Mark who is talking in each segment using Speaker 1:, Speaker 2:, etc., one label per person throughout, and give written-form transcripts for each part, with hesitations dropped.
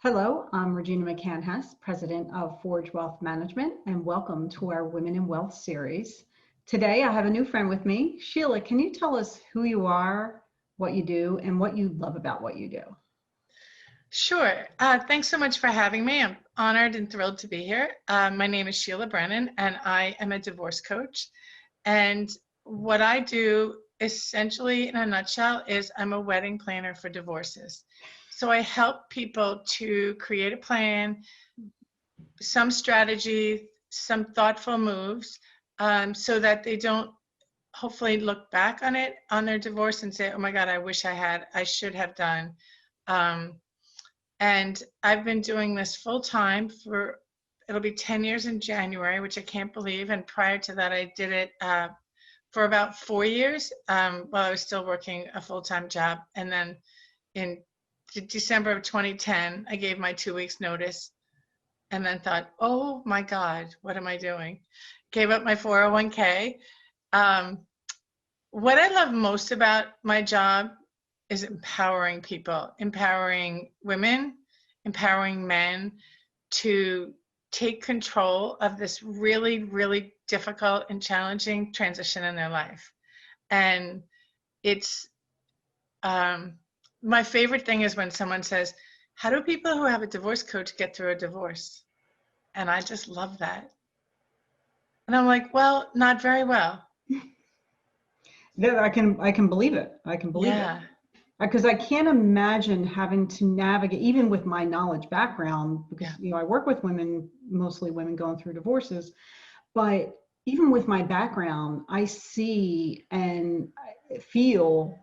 Speaker 1: Hello, I'm Regina McCann-Hess, President of Forge Wealth Management, and welcome to our Women in Wealth series. Today, I have a new friend with me. Sheila, can you tell us who you are, what you do, and what you love about what you do?
Speaker 2: Sure. Thanks so much for having me. I'm honored and thrilled to be here. My name is Sheila Brennan, and I am a divorce coach. And what I do, essentially, in a nutshell, is I'm a wedding planner for divorces. So I help people to create a plan, some strategy, some thoughtful moves, so that they don't hopefully look back on it, on their divorce, and say, oh my God, I should have done. And I've been doing this full time it'll be 10 years in January, which I can't believe. And prior to that, I did it for about 4 years while I was still working a full-time job. And then in December of 2010, I gave my 2 weeks notice and then thought, oh my God, what am I doing? Gave up my 401k. What I love most about my job is empowering people, empowering women, empowering men to take control of this really, really difficult and challenging transition in their life. And it's, my favorite thing is when someone says, how do people who have a divorce coach get through a divorce? And I just love that. And I'm like, well, not very well.
Speaker 1: Yeah, I can believe it. I can believe it. Because I can't imagine having to navigate, even with my knowledge background, because I work with women, mostly women going through divorces, but even with my background, I see and feel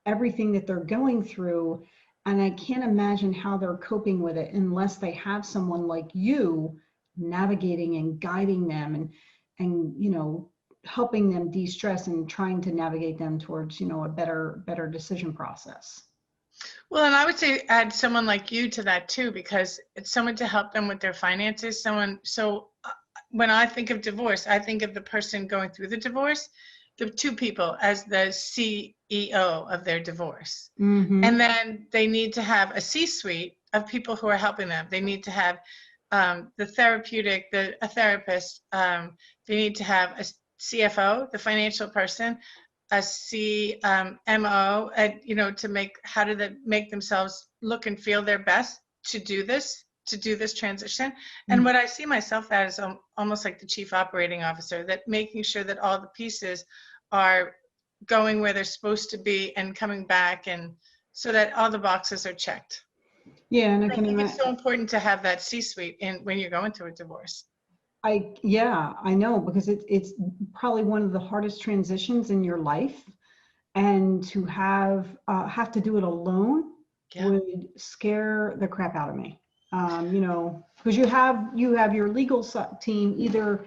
Speaker 1: everything that they're going through, and I can't imagine how they're coping with it unless they have someone like you navigating and guiding them and helping them de-stress and trying to navigate them towards, a better decision process.
Speaker 2: Well, and I would say add someone like you to that too, because it's someone to help them with their finances. When I think of divorce, I think of the person going through the divorce, the two people as the CEO of their divorce.
Speaker 1: Mm-hmm.
Speaker 2: And then they need to have a C-suite of people who are helping them. They need to have a therapist. They need to have a CFO, the financial person, a CMO, how do they make themselves look and feel their best to do this transition. And what I see myself as almost like the chief operating officer, that making sure that all the pieces are going where they're supposed to be and coming back, and so that all the boxes are checked.
Speaker 1: Yeah, and
Speaker 2: I think it's so important to have that C-suite when you're going through a divorce.
Speaker 1: I know, because it's probably one of the hardest transitions in your life, and to have to do it alone would scare the crap out of me. Because you have your legal team, either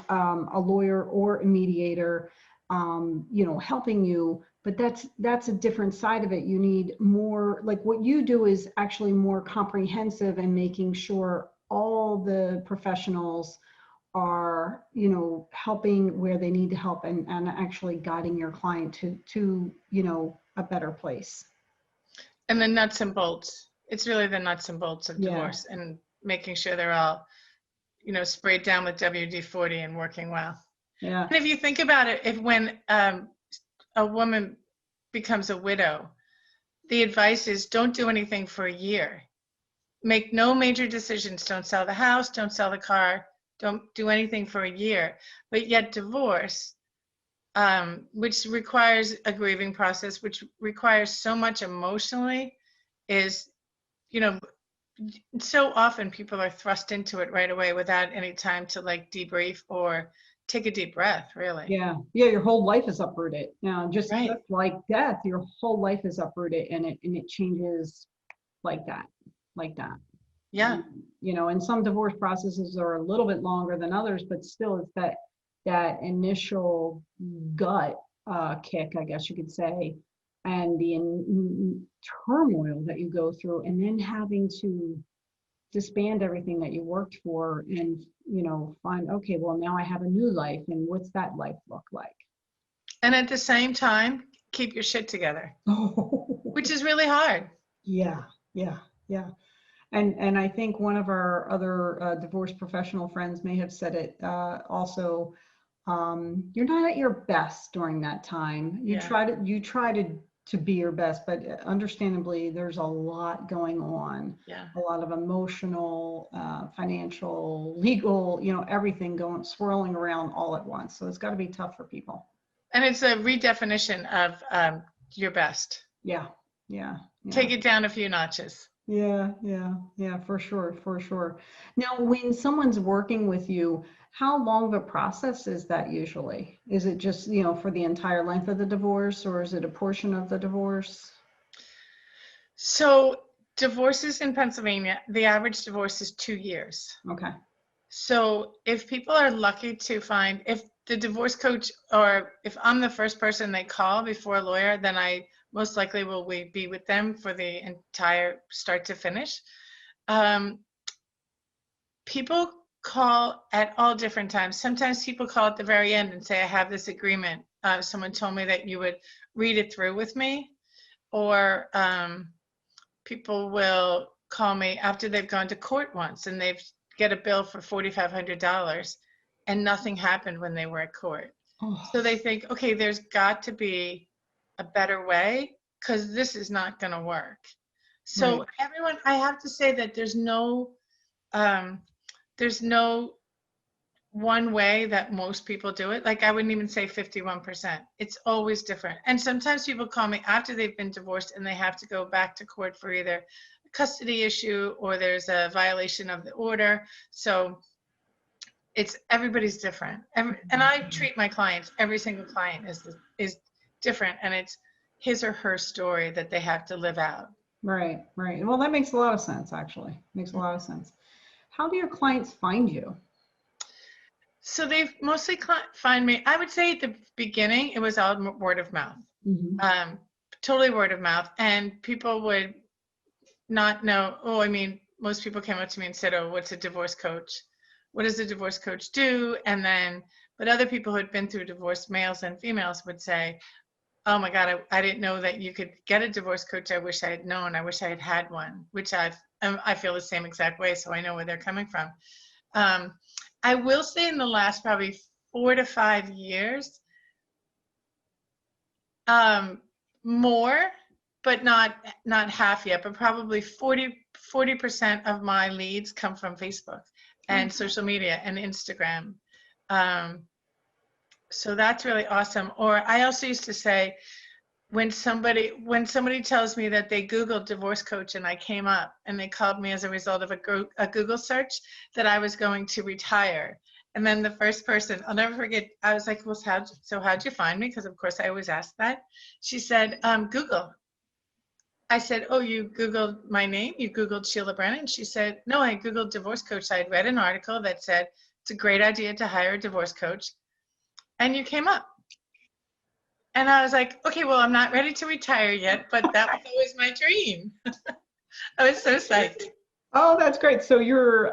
Speaker 1: a lawyer or a mediator, helping you, but that's a different side of it. You need more, like what you do is actually more comprehensive, and making sure all the professionals are, helping where they need to help, and actually guiding your client to a better place.
Speaker 2: And the nuts and bolts. It's really the nuts and bolts of divorce, and making sure they're all, sprayed down with WD-40 and working well.
Speaker 1: Yeah.
Speaker 2: And if you think about it, when a woman becomes a widow, the advice is don't do anything for a year. Make no major decisions. Don't sell the house, don't sell the car, don't do anything for a year. But yet divorce, which requires a grieving process, which requires so much emotionally, is, so often people are thrust into it right away without any time to debrief or take a deep breath, really.
Speaker 1: Yeah, your whole life is uprooted. Now, just like death, your whole life is uprooted, and it changes like that.
Speaker 2: Yeah.
Speaker 1: And some divorce processes are a little bit longer than others, but still it's that initial gut kick, I guess you could say, and the turmoil that you go through, and then having to disband everything that you worked for, and find, okay, well, now I have a new life, and what's that life look like?
Speaker 2: And at the same time, keep your shit together, which is really hard.
Speaker 1: Yeah. And I think one of our other divorce professional friends may have said it also. You're not at your best during that time. You
Speaker 2: Yeah.
Speaker 1: try to be your best, but understandably, there's a lot going on.
Speaker 2: Yeah.
Speaker 1: A lot of emotional, financial, legal, everything going swirling around all at once. So it's got to be tough for people.
Speaker 2: And it's a redefinition of your best.
Speaker 1: Yeah, yeah, yeah.
Speaker 2: Take it down a few notches.
Speaker 1: Yeah, yeah, yeah, for sure, for sure. Now, when someone's working with you, how long of a process is that usually? Is it just, for the entire length of the divorce, or is it a portion of the divorce?
Speaker 2: So divorces in Pennsylvania, the average divorce is 2 years.
Speaker 1: Okay.
Speaker 2: So if people are lucky to find, if the divorce coach, or if I'm the first person they call before a lawyer, then I most likely will be with them for the entire start to finish. People call at all different times. Sometimes people call at the very end and say, I have this agreement. Someone told me that you would read it through with me. Or people will call me after they've gone to court once and they've get a bill for $4,500 and nothing happened when they were at court.
Speaker 1: Oh,
Speaker 2: So they think, okay, there's got to be a better way because this is not going to work. So
Speaker 1: right.
Speaker 2: everyone, I have to say that um, there's no one way that most people do it. Like I wouldn't even say 51%. It's always different. And sometimes people call me after they've been divorced and they have to go back to court for either a custody issue or there's a violation of the order. So it's everybody's different. And I treat my clients, every single client is different, and it's his or her story that they have to live out.
Speaker 1: Right, right. Well, that makes a lot of sense, actually. Makes a lot of sense. How do your clients find you?
Speaker 2: So they mostly find me, I would say at the beginning, it was all word of mouth.
Speaker 1: Mhm.
Speaker 2: Totally word of mouth. And people would not know, most people came up to me and said, oh, what's a divorce coach? What does a divorce coach do? And then, but other people who had been through divorce, males and females, would say, oh my God, I didn't know that you could get a divorce coach. I wish I had known. I wish I had had one, which I feel the same exact way. So I know where they're coming from. I will say in the last probably 4 to 5 years, more, but not half yet, but probably 40% of my leads come from Facebook and social media and Instagram. So that's really awesome. Or I also used to say, when somebody tells me that they Googled divorce coach and I came up and they called me as a result of a Google search, that I was going to retire. And then the first person, I'll never forget, I was like, well, how'd you find me? Because of course I always ask that. She said, Google. I said, oh, you Googled my name? You Googled Sheila Brennan? She said, no, I Googled divorce coach. I had read an article that said it's a great idea to hire a divorce coach. And you came up. And I was like, okay, well, I'm not ready to retire yet, but that was always my dream. I was so psyched.
Speaker 1: Oh, that's great. So you're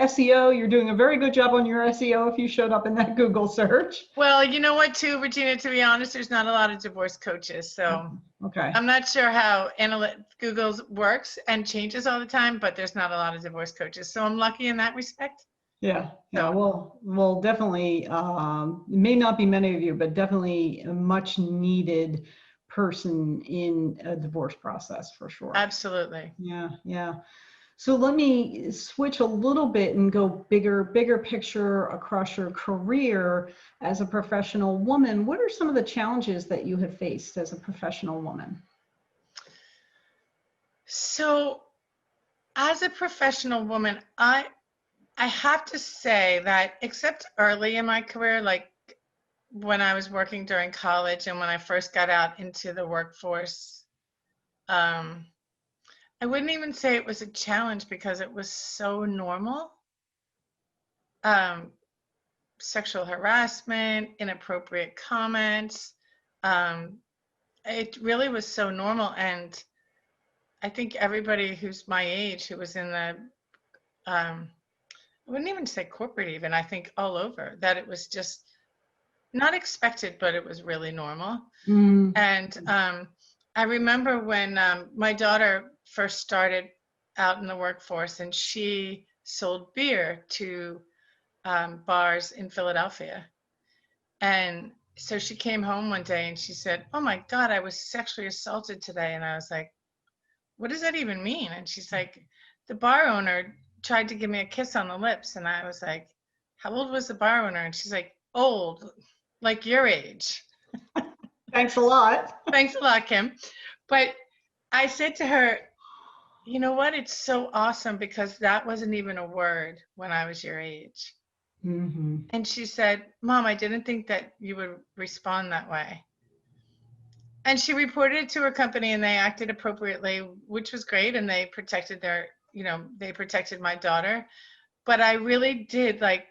Speaker 1: SEO, you're doing a very good job on your SEO if you showed up in that Google search.
Speaker 2: Well, you know what, too, Regina, to be honest, there's not a lot of divorce coaches. So
Speaker 1: Okay.
Speaker 2: I'm not sure how Google works and changes all the time, but there's not a lot of divorce coaches. So I'm lucky in that respect.
Speaker 1: Yeah, yeah.
Speaker 2: So,
Speaker 1: Well, definitely, may not be many of you, but definitely a much needed person in a divorce process for sure.
Speaker 2: absolutely.
Speaker 1: Yeah, yeah. So let me switch a little bit and go bigger picture across your career as a professional woman. What are some of the challenges that you have faced as a professional woman?
Speaker 2: So as a professional woman, I have to say that except early in my career, like when I was working during college and when I first got out into the workforce, I wouldn't even say it was a challenge because it was so normal. Sexual harassment, inappropriate comments. It really was so normal. And I think everybody who's my age who was in the, I wouldn't even say corporate even, I think all over, that it was just not expected, but it was really normal.
Speaker 1: Mm.
Speaker 2: And I remember when my daughter first started out in the workforce, and she sold beer to bars in Philadelphia. And so she came home one day and she said, "Oh my God, I was sexually assaulted today." And I was like, "What does that even mean?" And she's like, "The bar owner tried to give me a kiss on the lips." And I was like, "How old was the bar owner?" And she's like, "Old, like your age."
Speaker 1: Thanks a lot.
Speaker 2: Thanks a lot, Kim. But I said to her, "You know what? It's so awesome because that wasn't even a word when I was your age."
Speaker 1: Mm-hmm.
Speaker 2: And she said, "Mom, I didn't think that you would respond that way." And she reported it to her company and they acted appropriately, which was great. And they protected they protected my daughter. But I really did, like,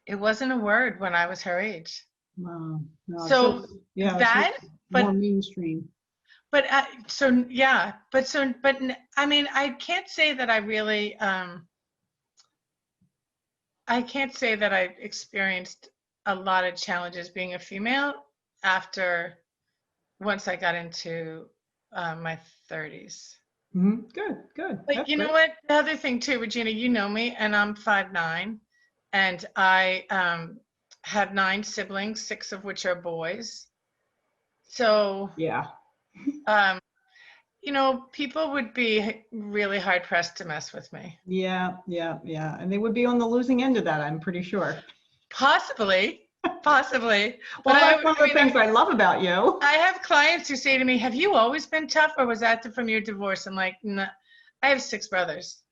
Speaker 2: it wasn't a word when I was her age.
Speaker 1: Wow. No, it's
Speaker 2: So
Speaker 1: just, yeah, it's
Speaker 2: that,
Speaker 1: just more
Speaker 2: but,
Speaker 1: mainstream.
Speaker 2: I mean, I can't say that I can't say that I experienced a lot of challenges being a female after once I got into my 30s.
Speaker 1: Mm-hmm. Good, good.
Speaker 2: But
Speaker 1: That's
Speaker 2: you know
Speaker 1: great.
Speaker 2: what? The other thing too, Regina, you know me, and I'm 5'9", and I have 9 siblings, 6 of which are boys. So,
Speaker 1: Yeah.
Speaker 2: um, people would be really hard pressed to mess with me.
Speaker 1: Yeah, yeah, yeah. And they would be on the losing end of that, I'm pretty sure.
Speaker 2: Possibly, possibly. But
Speaker 1: Well, that's one of the things I love about you.
Speaker 2: I have clients who say to me, "Have you always been tough, or was that from your divorce?" I'm like, "No, I have 6 brothers."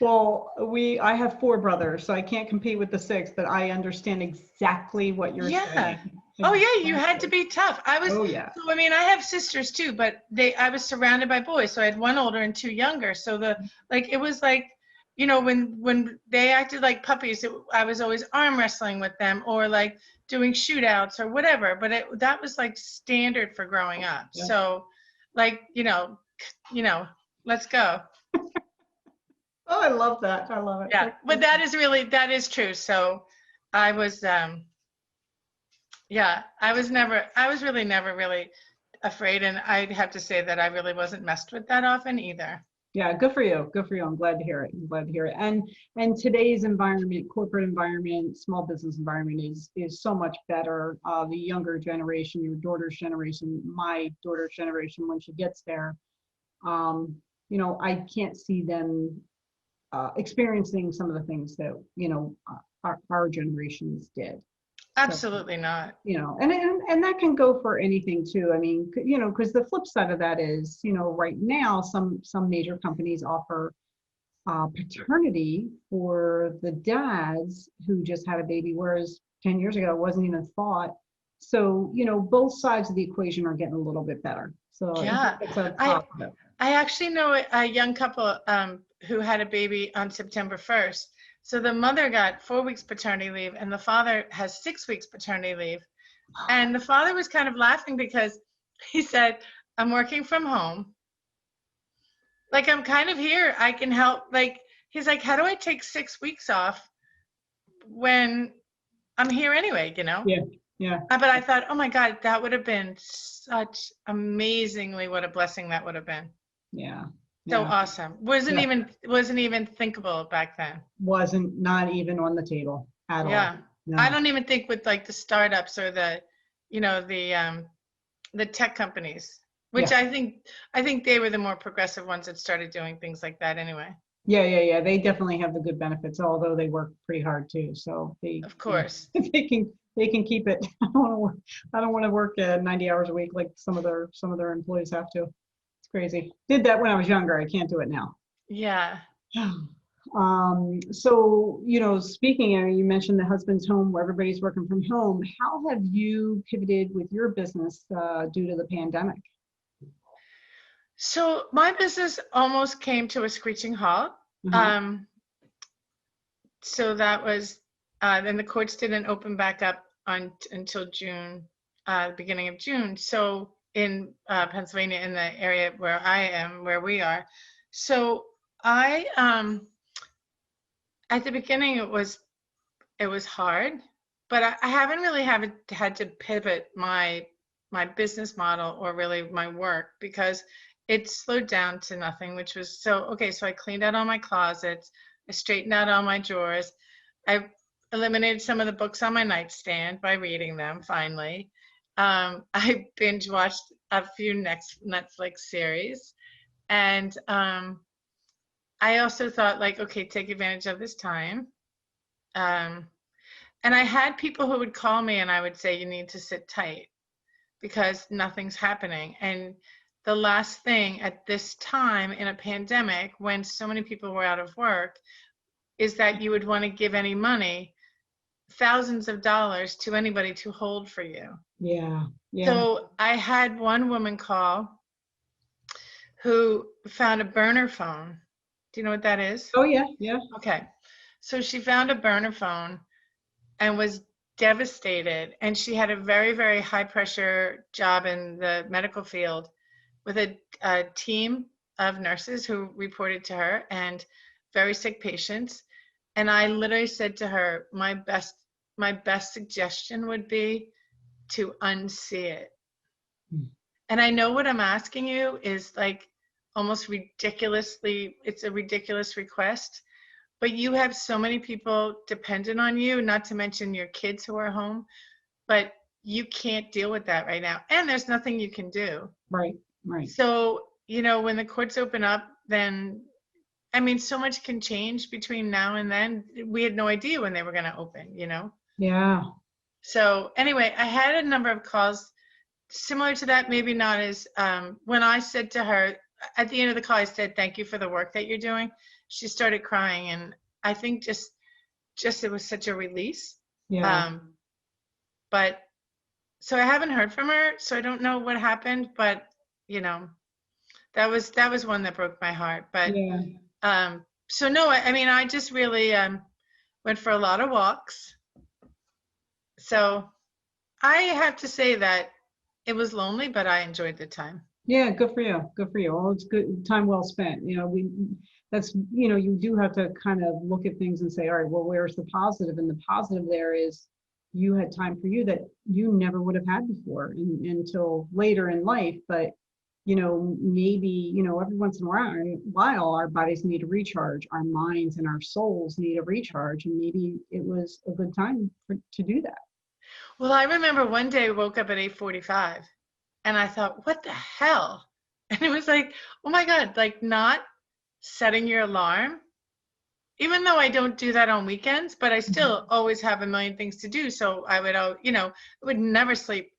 Speaker 1: Well, I have 4 brothers, so I can't compete with the 6, but I understand exactly what you're
Speaker 2: Yeah.
Speaker 1: saying.
Speaker 2: Oh yeah, you had to
Speaker 1: Exactly.
Speaker 2: be tough.
Speaker 1: Oh, yeah.
Speaker 2: So I mean, I have sisters too, but I was surrounded by boys. So I had one older and 2 younger. So it was like, when they acted like puppies, I was always arm wrestling with them or like doing shootouts or whatever. But that was like standard for growing up.
Speaker 1: Yeah.
Speaker 2: So like, let's go.
Speaker 1: Oh, I love that. I love it.
Speaker 2: Yeah. But that is true. So I was, yeah, I was really never really afraid. And I'd have to say that I really wasn't messed with that often either.
Speaker 1: Yeah, good for you. Good for you. I'm glad to hear it. I'm glad to hear it. And today's environment, corporate environment, small business environment is so much better. The younger generation, your daughter's generation, my daughter's generation, when she gets there, um, I can't see them experiencing some of the things that our generations did. So,
Speaker 2: Absolutely not.
Speaker 1: and that can go for anything too. I mean, because the flip side of that is, right now some major companies offer paternity for the dads who just had a baby, whereas 10 years ago it wasn't even thought. So, both sides of the equation are getting a little bit better. So I think
Speaker 2: Yeah.
Speaker 1: it's a
Speaker 2: I
Speaker 1: positive.
Speaker 2: I actually know a young couple who had a baby on September 1st. So the mother got 4 weeks paternity leave and the father has 6 weeks paternity leave. And the father was kind of laughing because he said, "I'm working from home. Like I'm kind of here. I can help." Like he's like, "How do I take 6 weeks off when I'm here anyway, you know?"
Speaker 1: Yeah, yeah,
Speaker 2: But I thought, "Oh my God, that would have been such amazingly what a blessing that would have been."
Speaker 1: yeah,
Speaker 2: So
Speaker 1: yeah,
Speaker 2: awesome.
Speaker 1: yeah.
Speaker 2: Wasn't even thinkable back then.
Speaker 1: Wasn't not even on the table at all.
Speaker 2: Yeah. I
Speaker 1: No.
Speaker 2: don't even think with like the startups or you know, the tech companies, which
Speaker 1: Yeah.
Speaker 2: I think they were the more progressive ones that started doing things like that anyway.
Speaker 1: Yeah, yeah, yeah. They definitely have the good benefits, although they work pretty hard too. So
Speaker 2: Of course.
Speaker 1: they can keep it. I don't want to work 90 hours a week like some of their employees have to. It's crazy. Did that when I was younger. I can't do it now.
Speaker 2: Yeah.
Speaker 1: So, speaking of, you mentioned the husband's home where everybody's working from home. How have you pivoted with your business due to the pandemic?
Speaker 2: So my business almost came to a screeching halt.
Speaker 1: Uh-huh.
Speaker 2: Um, so that was, then the courts didn't open back up until June, beginning of June. So in Pennsylvania, in the area where I am, where we are. So I, at the beginning, it was hard, but I haven't really had to pivot my business model or really my work because it slowed down to nothing, which was so, okay, so I cleaned out all my closets. I straightened out all my drawers. I eliminated some of the books on my nightstand by reading them finally. I binge watched a few Netflix series. And I also thought, like, okay, take advantage of this time. And I had people who would call me and I would say, you need to sit tight because nothing's happening. And the last thing at this time in a pandemic, when so many people were out of work, is that you would want to give any money, thousands of dollars, to anybody to hold for you.
Speaker 1: Yeah. Yeah.
Speaker 2: So I had one woman call who found a burner phone. Do you know what that is?
Speaker 1: Oh, yeah. Yeah.
Speaker 2: Okay. So she found a burner phone and was devastated. And she had a very, very high pressure job in the medical field with a team of nurses who reported to her and very sick patients. And I literally said to her, my best suggestion would be to unsee it. And I know what I'm asking you is like almost ridiculously, it's a ridiculous request, but you have so many people dependent on you, not to mention your kids who are home, but you can't deal with that right now. And there's nothing you can do.
Speaker 1: Right. Right.
Speaker 2: So, when the courts open up, then, I mean, so much can change between now and then. We had no idea when they were going to open,
Speaker 1: Yeah.
Speaker 2: So anyway, I had a number of calls similar to that, maybe not as, when I said to her, at the end of the call, I said, thank you for the work that you're doing. She started crying. And I think just it was such a release.
Speaker 1: Yeah.
Speaker 2: But so I haven't heard from her. So I don't know what happened, but that was one that broke my heart. But
Speaker 1: Yeah.
Speaker 2: so no, I mean, I just really went for a lot of walks. So I have to say that it was lonely, but I enjoyed the time.
Speaker 1: Yeah, good for you. Good for you. Well, it's good time well spent. You do have to kind of look at things and say, all right, well, where's the positive? And the positive there is you had time for you that you never would have had before until later in life. But, maybe, every once in a while, our bodies need a recharge, our minds and our souls need a recharge. And maybe it was a good time to do that.
Speaker 2: Well, I remember one day I woke up at 8:45 and I thought, what the hell? And it was like, oh my God, like not setting your alarm, even though I don't do that on weekends, but I still always have a million things to do. So I would, I would never sleep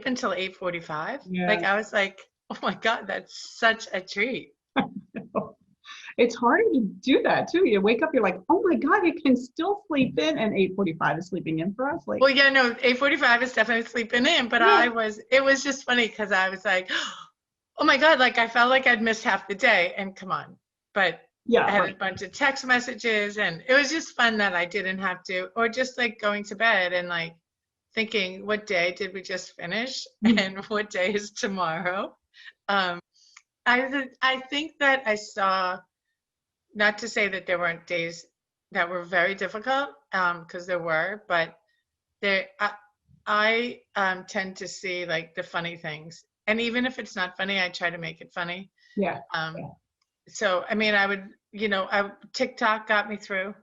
Speaker 2: until 8:45.
Speaker 1: Yeah.
Speaker 2: Like I was like, oh my God, that's such a treat.
Speaker 1: It's harder to do that too. You wake up, you're like, oh my God, I can still sleep in, and 8:45 is sleeping in for us. Like,
Speaker 2: well, yeah, no, 8:45 is definitely sleeping in, but
Speaker 1: yeah.
Speaker 2: it was just funny because I was like, oh my God, like I felt like I'd missed half the day, and come on, but
Speaker 1: yeah,
Speaker 2: I had
Speaker 1: right.
Speaker 2: a bunch of text messages, and it was just fun that I didn't have to, or just like going to bed and like thinking, what day did we just finish, and what day is tomorrow? I think that I saw. Not to say that there weren't days that were very difficult, because there were, but I tend to see like the funny things, and even if it's not funny, I try to make it funny.
Speaker 1: Yeah.
Speaker 2: So I mean, TikTok got me through.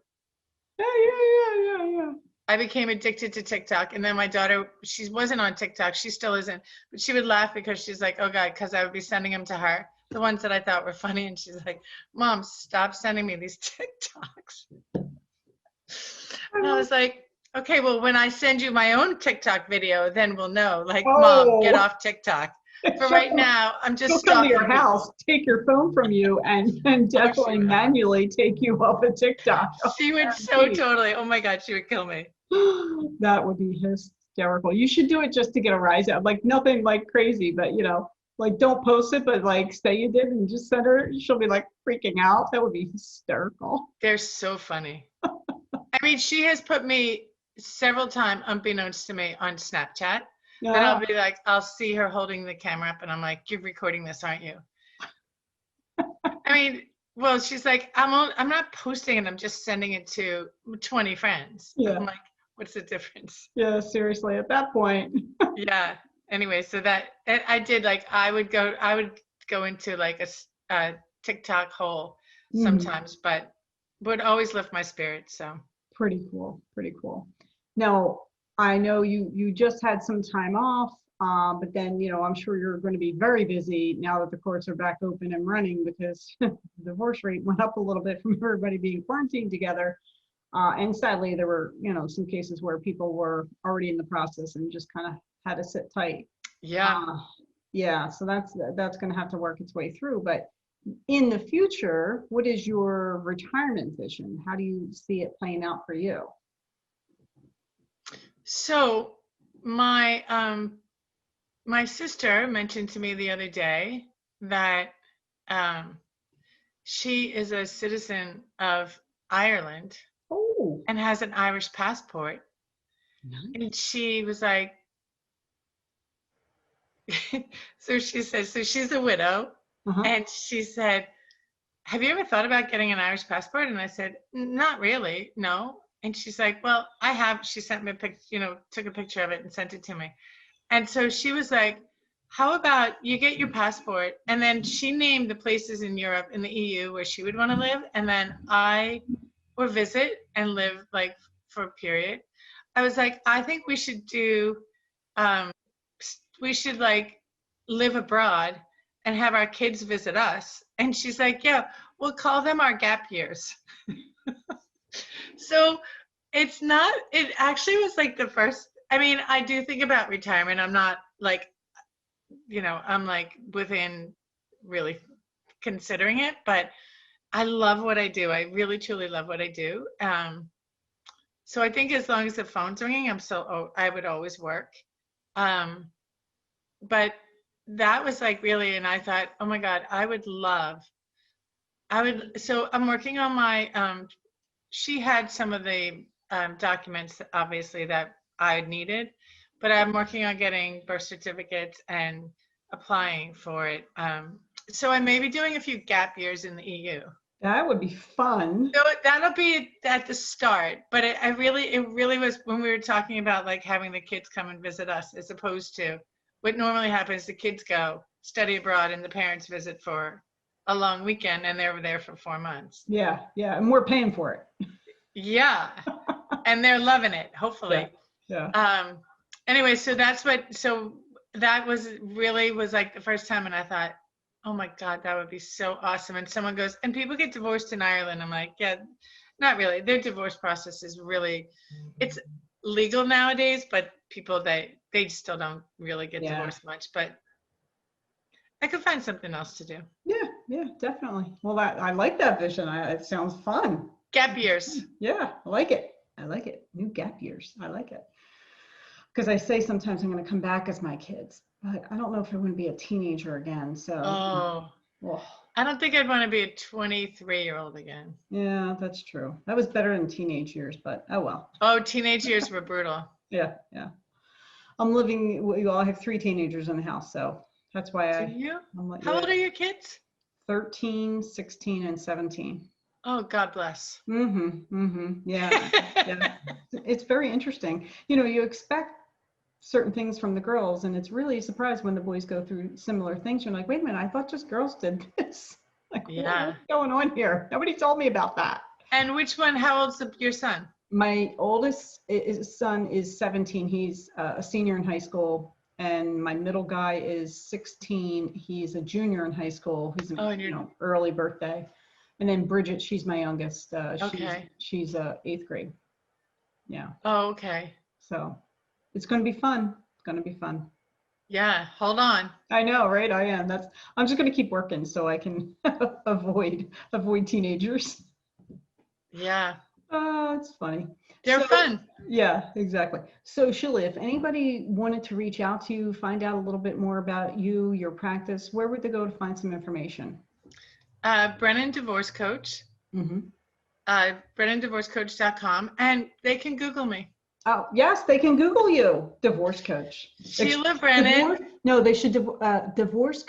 Speaker 1: Yeah.
Speaker 2: I became addicted to TikTok, and then my daughter, she wasn't on TikTok, she still isn't, but she would laugh because she's like, oh God, because I would be sending them to her, the ones that I thought were funny, and she's like, Mom, stop sending me these TikToks. And I was like, okay, well, when I send you my own TikTok video, then we'll know. Like, Mom, get off TikTok. For right now, I'm just
Speaker 1: she'll come to your house, take your phone from you, and definitely manually take you off of TikTok.
Speaker 2: She would so totally. Oh my God, she would kill me.
Speaker 1: That would be hysterical. You should do it just to get a rise out. Like nothing like crazy, but like don't post it, but like say you did and just send her. She'll be like freaking out. That would be hysterical.
Speaker 2: They're so funny. I mean, she has put me several times, unbeknownst to me, on Snapchat.
Speaker 1: Yeah.
Speaker 2: Then I'll be like, I'll see her holding the camera up, and I'm like, you're recording this, aren't you? I mean, well, she's like, I'm not posting it. I'm just sending it to 20 friends.
Speaker 1: Yeah.
Speaker 2: I'm like, what's the difference?
Speaker 1: Yeah, seriously, at that point.
Speaker 2: Yeah. Anyway, so that I did, like, I would go into like a TikTok hole
Speaker 1: Mhm.
Speaker 2: sometimes, but would always lift my spirits. So
Speaker 1: Pretty cool. Pretty cool. Now, I know you just had some time off, but then, I'm sure you're going to be very busy now that the courts are back open and running because the divorce rate went up a little bit from everybody being quarantined together. And sadly, there were, some cases where people were already in the process and just kind of had to sit tight.
Speaker 2: yeah.
Speaker 1: Uh, yeah, so that's going to have to work its way through. But in the future, what is your retirement vision? How do you see it playing out for you?
Speaker 2: So my sister mentioned to me the other day that um, she is a citizen of Ireland
Speaker 1: Oh,
Speaker 2: and has an Irish passport.
Speaker 1: nice.
Speaker 2: And she was like, so she said, so she's a widow.
Speaker 1: Uh-huh.
Speaker 2: And she said, have you ever thought about getting an Irish passport? And I said, not really, no. And she's like, well, I have. She sent me a picture, took a picture of it and sent it to me. And so she was like, how about you get your passport? And then she named the places in Europe, in the EU, where she would want to live. And then I would visit and live like for a period. I was like, I think we should um, like live abroad and have our kids visit us. And she's like, yeah, we'll call them our gap years. So it actually was like the first, I mean, I do think about retirement. I'm not like, I'm like within really considering it, but I love what I do. I really, truly love what I do. So I think as long as the phone's ringing, I would always work. Um, but that was like really, and I thought, oh my God, so I'm working on she had some of the documents, obviously, that I needed, but I'm working on getting birth certificates and applying for it. So I may be doing a few gap years in the EU.
Speaker 1: That would be fun.
Speaker 2: So that'll be at the start, but it really was when we were talking about like having the kids come and visit us, as opposed to what normally happens. The kids go study abroad and the parents visit for a long weekend and they're there for 4 months.
Speaker 1: Yeah, yeah, and we're paying for it.
Speaker 2: Yeah, and they're loving it, hopefully.
Speaker 1: Yeah.
Speaker 2: Anyway, so that was like the first time, and I thought, oh my God, that would be so awesome. And someone goes, and people get divorced in Ireland. I'm like, yeah, not really. Their divorce process is really, it's legal nowadays, but people, they still don't really get divorced much. But I could find something else to do.
Speaker 1: Yeah, definitely. Well, I like that vision. It sounds fun.
Speaker 2: Gap years.
Speaker 1: Yeah, I like it. I like it. New gap years. I like it. Because I say sometimes I'm going to come back as my kids, but I don't know if I'm going to be a teenager again. So,
Speaker 2: I don't think I'd want to be a 23-year-old again.
Speaker 1: Yeah, that's true. That was better than teenage years, but oh well.
Speaker 2: Oh, teenage years were brutal.
Speaker 1: Yeah. We all have 3 teenagers in the house, so that's why
Speaker 2: Do you?
Speaker 1: I'm
Speaker 2: How old are your kids?
Speaker 1: 13, 16, and 17.
Speaker 2: Oh, God bless.
Speaker 1: Yeah. It's very interesting. You expect certain things from the girls, and it's really a surprise when the boys go through similar things. You're like, wait a minute, I thought just girls did this. Like, what's going on here? Nobody told me about that.
Speaker 2: And how old's your son?
Speaker 1: My oldest son is 17. He's a senior in high school. And my middle guy is 16. He's a junior in high school. He's an early birthday. And then Bridget, she's my youngest. She's 8th grade. Yeah.
Speaker 2: Oh, okay.
Speaker 1: So it's going to be fun. It's going to be fun.
Speaker 2: Yeah. Hold on.
Speaker 1: I know, right? I am. I'm just going to keep working so I can avoid teenagers.
Speaker 2: Yeah.
Speaker 1: Oh, it's funny.
Speaker 2: They're fun.
Speaker 1: Yeah, exactly. So Sheila, if anybody wanted to reach out to you, find out a little bit more about you, your practice, where would they go to find some information?
Speaker 2: Brennan Divorce Coach.
Speaker 1: Mm-hmm.
Speaker 2: BrennanDivorceCoach.com, and they can Google me.
Speaker 1: Oh, yes, they can Google you. Divorce coach.
Speaker 2: Sheila Brennan.
Speaker 1: They should divorce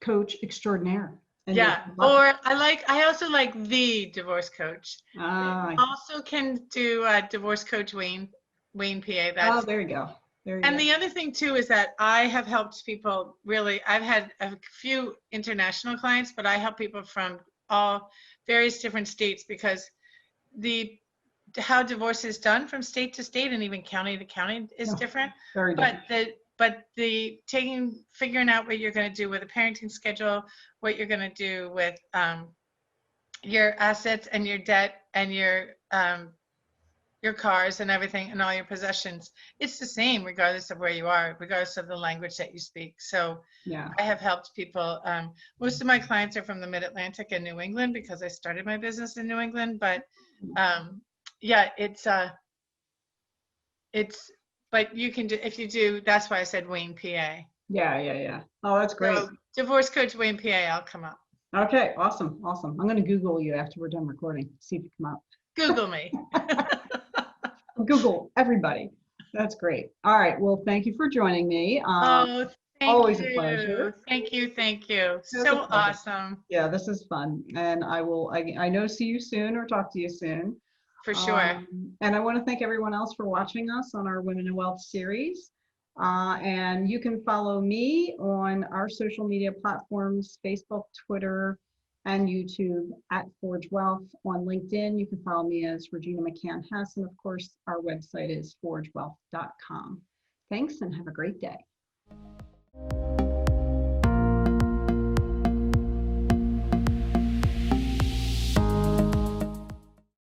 Speaker 1: coach extraordinaire.
Speaker 2: Yeah, or I also like the divorce coach. Also can do divorce coach Wayne PA.
Speaker 1: There you go. There you
Speaker 2: And
Speaker 1: go.
Speaker 2: the other thing too is that I have helped people really. I've had a few international clients, but I help people from all various different states because how divorce is done from state to state and even county to county is
Speaker 1: Yeah,
Speaker 2: different.
Speaker 1: very different.
Speaker 2: But the figuring out what you're going to do with a parenting schedule, what you're going to do with your assets and your debt and your cars and everything and all your possessions, it's the same regardless of where you are, regardless of the language that you speak. So
Speaker 1: Yeah.
Speaker 2: I have helped people. Most of my clients are from the Mid-Atlantic and New England because I started my business in New England. But yeah, but you can do, if you do, that's why I said Wayne, PA.
Speaker 1: Yeah. Oh, that's great.
Speaker 2: So divorce coach Wayne, PA, I'll come up.
Speaker 1: Okay, awesome. I'm going to Google you after we're done recording. See if you come up.
Speaker 2: Google me.
Speaker 1: Google everybody. That's great. All right. Well, thank you for joining me.
Speaker 2: Oh,
Speaker 1: Always a pleasure.
Speaker 2: Thank you.
Speaker 1: It was a
Speaker 2: So
Speaker 1: pleasure.
Speaker 2: awesome.
Speaker 1: Yeah, this is fun. And I know see you soon or talk to you soon.
Speaker 2: For sure.
Speaker 1: And I want to thank everyone else for watching us on our Women in Wealth series. And you can follow me on our social media platforms, Facebook, Twitter, and YouTube at Forge Wealth. On LinkedIn, you can follow me as Regina McCann Hess. And of course, our website is forgewealth.com. Thanks and have a great day.